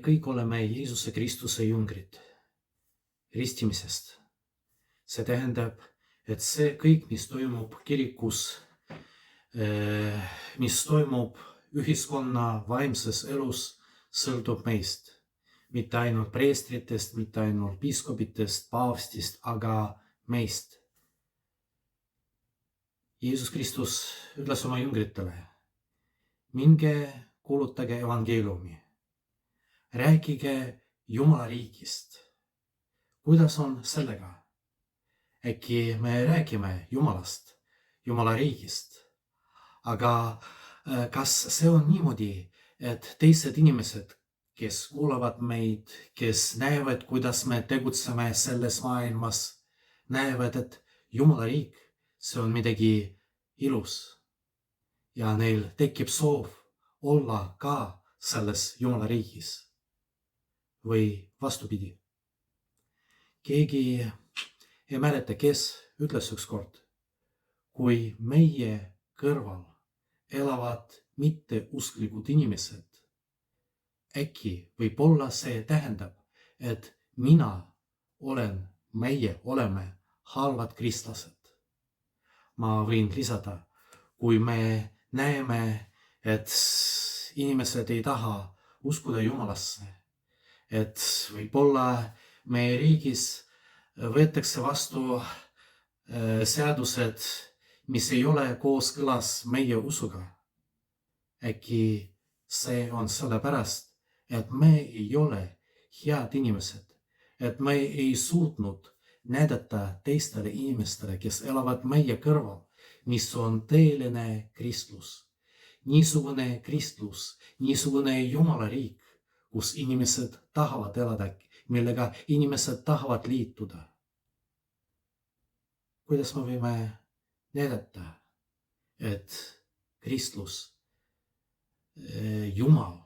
kõik oleme Jeesuse Kristuse jüngrid ristimisest. See tähendab, et see kõik, mis toimub kirikus, mis toimub ühiskonna vaimses elus, sõltub meist. Mitte ainult preestritest, mitte ainult piiskopitest, paavstist, aga meist. Jeesus Kristus ütles oma jüngritele: minge kuulutage evangeeliumi, rääkige Jumala riigist. Kuidas on sellega? Äkki me räägime Jumalast, Jumala riigist, aga kas see on niimoodi, et teised inimesed, kes kuulavad meid, kes näevad, kuidas me tegutseme selles maailmas, näevad, et Jumala riik, see on midagi ilus ja neil tekib soov olla ka selles Jumala riigis või vastupidi. Keegi ei mäleta, kes ütles ükskord, kui meie kõrval elavad mitteusklikud inimesed, äkki võib-olla see tähendab, et meie oleme halvad kristlased. Ma võin lisada, kui me näeme, et inimesed ei taha uskuda Jumalasse, et võib-olla meie riigis võetakse vastu seadused, mis ei ole kooskõlas meie usuga. Äkki see on sellepärast, et me ei ole head inimesed, et me ei suutnud näidata teistele inimestele, kes elavad meie kõrval, mis on tõeline kristlus. Niisugune kristlus, niisugune Jumala riik, kus inimesed tahavad elada, millega inimesed tahavad liituda. Kuidas me võime näidata, et kristlus, Jumal,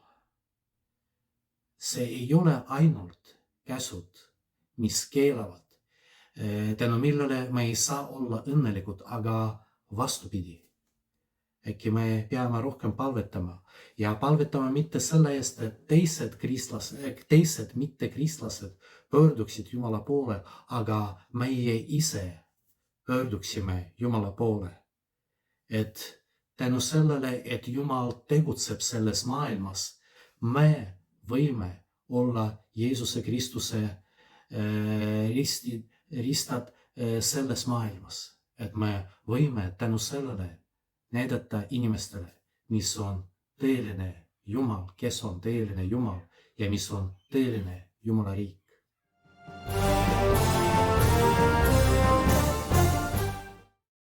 see ei ole ainult käsud, mis keelavad, tänu millele me ei saa olla õnnelikud, aga vastupidi. Äkki me peame rohkem palvetama ja palvetama mitte selle eest, et teised mittekristlased pöörduksid Jumala poole, aga meie ise pöörduksime Jumala poole. Et tänu sellele, et Jumal tegutseb selles maailmas, me võime olla Jeesuse Kristuse ristad selles maailmas, et me võime tänu sellele näidata inimestele, mis on tõeline Jumal, kes on tõeline Jumal ja mis on tõeline Jumala riik.